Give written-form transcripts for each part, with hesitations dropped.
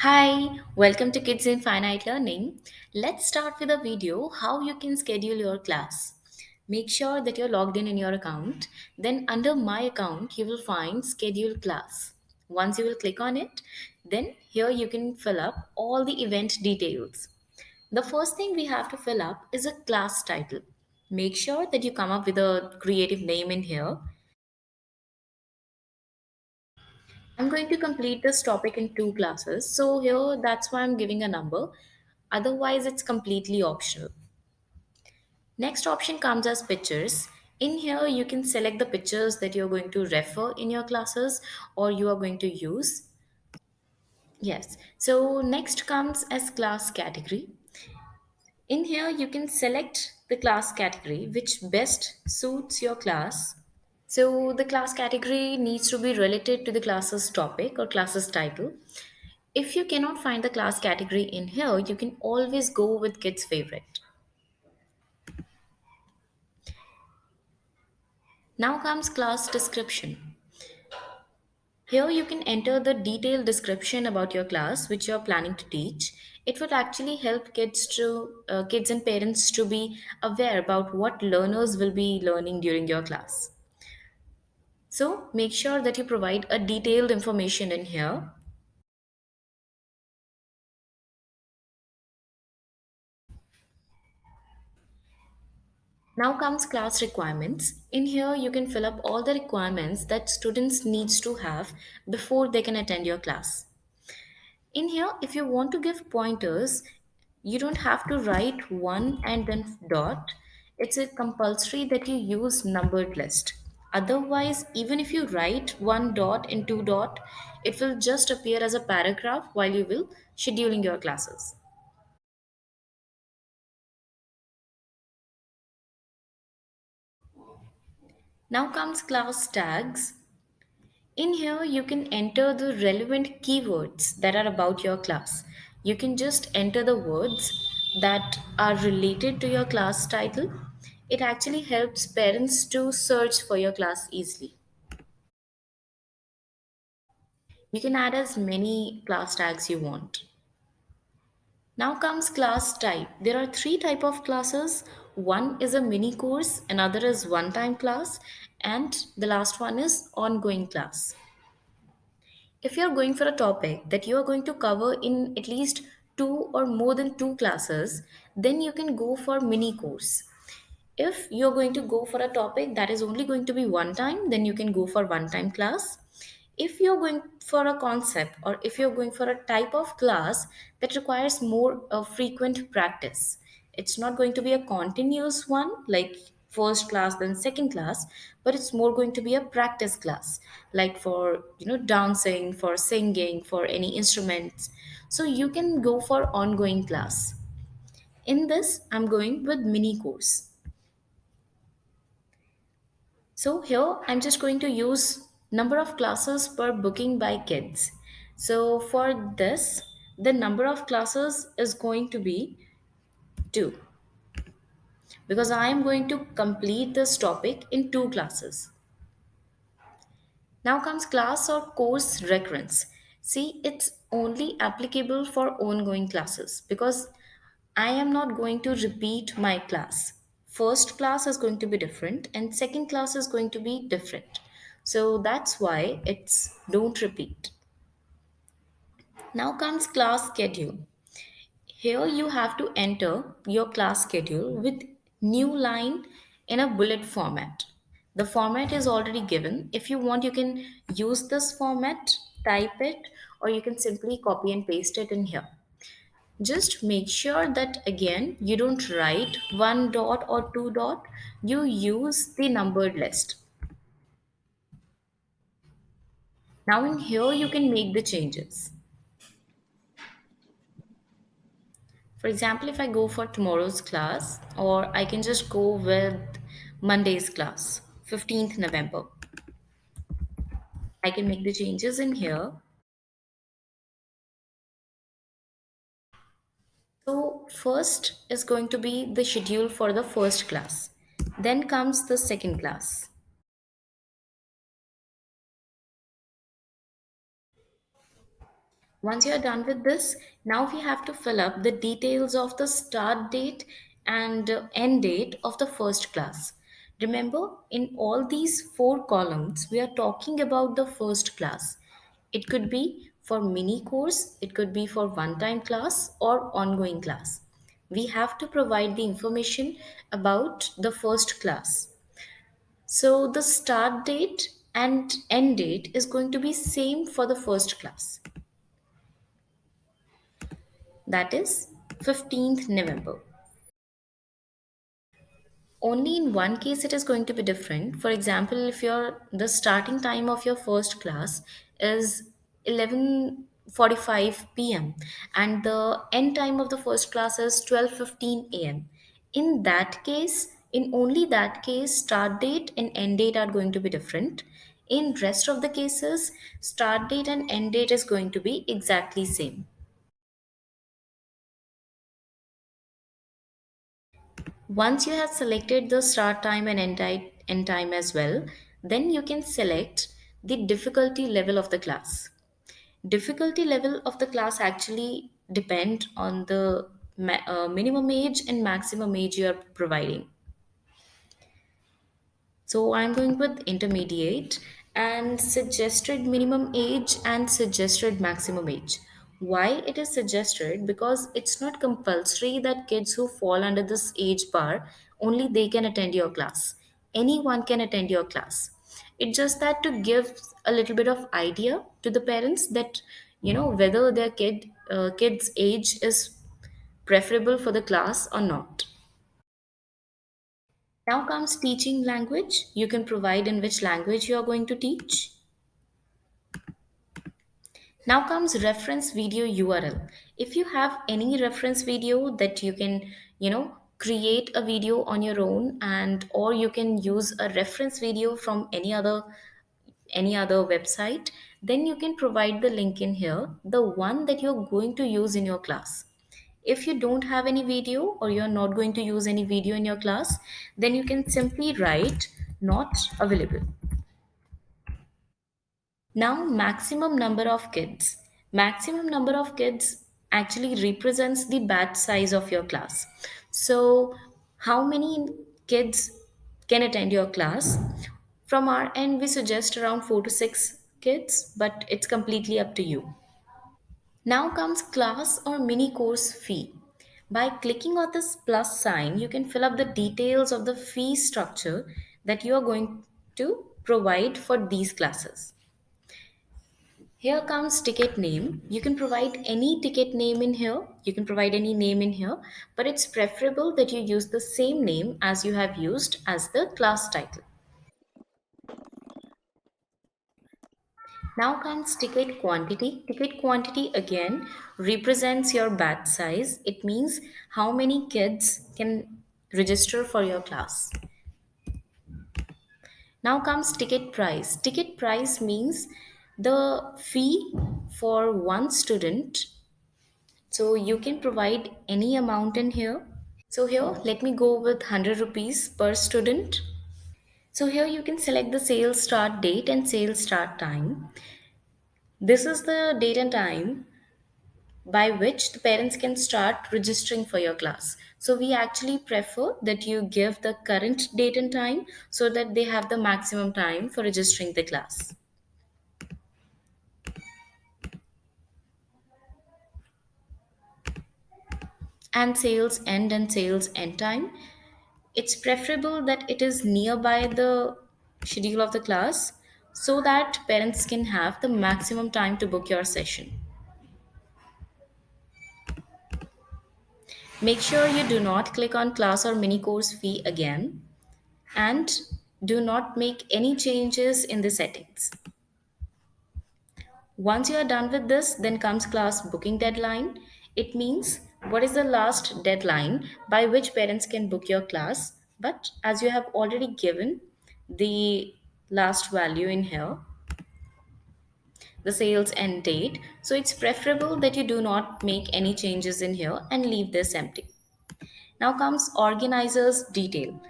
Hi, welcome to Kids in Finite Learning. Let's start with a video how you can schedule your class. Make sure that you're logged in your account. Then under my account, you will find schedule class. Once you will click on it, then here you can fill up all the event details. The first thing we have to fill up is a class title. Make sure that you come up with a creative name in here. I'm going to complete this topic in two classes. So here that's why I'm giving a number. Otherwise, it's completely optional. Next option comes as pictures. In here, you can select the pictures that you're going to refer in your classes or you are going to use. Yes. So next comes as class category. In here, you can select the class category which best suits your class. So the class category needs to be related to the class's topic or class's title. If you cannot find the class category in here, you can always go with kids favorite. Now comes class description. Here you can enter the detailed description about your class which you're planning to teach. It would actually help kids and parents to be aware about what learners will be learning during your class. So make sure that you provide a detailed information in here. Now comes class requirements. In here you can fill up all the requirements that students needs to have before they can attend your class. In here, if you want to give pointers, you don't have to write one and then dot. It's a compulsory that you use numbered list. Otherwise, even if you write one dot and two dot, it will just appear as a paragraph while you will scheduling your classes. Now comes class tags. In here, you can enter the relevant keywords that are about your class. You can just enter the words that are related to your class title. It actually helps parents to search for your class easily. You can add as many class tags you want. Now comes class type. There are three type of classes. One is a mini course, another is one-time class, and the last one is ongoing class. If you're going for a topic that you are going to cover in at least two or more than two classes, then you can go for mini course. If you're going to go for a topic that is only going to be one time, then you can go for one time class. If you're going for a concept or if you're going for a type of class that requires more frequent practice, it's not going to be a continuous one like first class then second class, but it's more going to be a practice class like for dancing, for singing, for any instruments. So you can go for ongoing class. In this, I'm going with mini course. So here I'm just going to use number of classes per booking by kids. So for this, the number of classes is going to be 2 because I am going to complete this topic in 2 classes. Now comes class or course recurrence. See, it's only applicable for ongoing classes because I am not going to repeat my class. First class is going to be different and second class is going to be different. So that's why it's don't repeat. Now comes class schedule. Here you have to enter your class schedule with new line in a bullet format. The format is already given. If you want, you can use this format, type it, or you can simply copy and paste it in here. Just make sure that again you don't write one dot or two dot, you use the numbered list. Now in here you can make the changes. For example, if I go for tomorrow's class, or I can just go with Monday's class, 15th November. I can make the changes in here. So, first is going to be the schedule for the first class. Then comes the second class. Once you're done with this, now we have to fill up the details of the start date and end date of the first class. Remember, in all these four columns, we are talking about the first class. It could be for mini course, it could be for one time class or ongoing class. We have to provide the information about the first class. So the start date and end date is going to be same for the first class. That is 15th November. Only in one case it is going to be different. For example, if your the starting time of your first class is 11:45 p.m. and the end time of the first class is 12:15 a.m. In that case, in only that case, start date and end date are going to be different. In rest of the cases, start date and end date is going to be exactly same. Once you have selected the start time and end time as well, then you can select the difficulty level of the class. Difficulty level of the class actually depend on the minimum age and maximum age you are providing. So I'm going with intermediate and suggested minimum age and suggested maximum age. Why it is suggested? Because it's not compulsory that kids who fall under this age bar only they can attend your class. Anyone can attend your class. It's just that to give a little bit of idea to the parents that whether their kid's age is preferable for the class or not. Now comes teaching language. You can provide in which language you are going to teach. Now comes reference video URL. If you have any reference video that you can, create a video on your own, and or you can use a reference video from any other website, then you can provide the link in here, the one that you're going to use in your class. If you don't have any video or you're not going to use any video in your class, then you can simply write not available. Now, maximum number of kids. Maximum number of kids actually represents the batch size of your class. So, how many kids can attend your class? From our end, we suggest around 4 to 6 kids, but it's completely up to you. Now comes class or mini course fee. By clicking on this plus sign, you can fill up the details of the fee structure that you are going to provide for these classes. Here comes ticket name. You can provide any ticket name in here. You can provide any name in here, but it's preferable that you use the same name as you have used as the class title. Now comes ticket quantity. Ticket quantity again represents your batch size. It means how many kids can register for your class. Now comes ticket price. Ticket price means the fee for one student. So you can provide any amount in here. So here, let me go with 100 rupees per student. So here you can select the sales start date and sales start time. This is the date and time by which the parents can start registering for your class. So we actually prefer that you give the current date and time so that they have the maximum time for registering the class. And sales end time. It's preferable that it is nearby the schedule of the class so that parents can have the maximum time to book your session. Make sure you do not click on class or mini course fee again, and do not make any changes in the settings. Once you are done with this, then comes class booking deadline. It means what is the last deadline by which parents can book your class. But as you have already given the last value in here, the sales end date, so it's preferable that you do not make any changes in here and leave this empty. Now comes organizer's detail.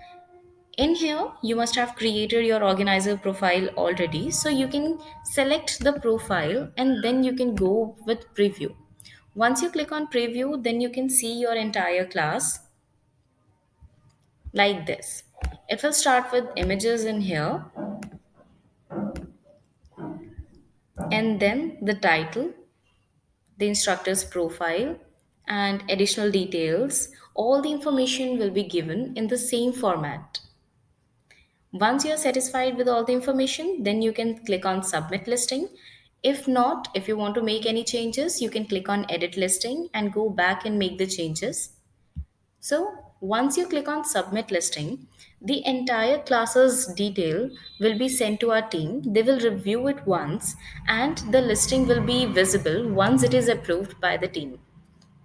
In here, you must have created your organizer profile already. So you can select the profile and then you can go with preview. Once you click on preview, then you can see your entire class like this. It will start with images in here and then the title, the instructor's profile, and additional details. All the information will be given in the same format. Once you're satisfied with all the information, then you can click on submit listing. If not, if you want to make any changes, you can click on edit listing and go back and make the changes. So once you click on submit listing, the entire class's detail will be sent to our team. They will review it once and the listing will be visible once it is approved by the team.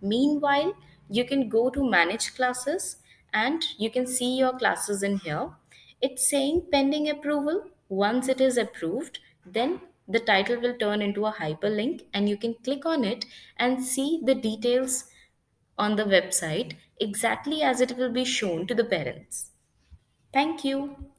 Meanwhile, you can go to manage classes and you can see your classes in here. It's saying pending approval. Once it is approved, then the title will turn into a hyperlink and you can click on it and see the details on the website exactly as it will be shown to the parents. Thank you.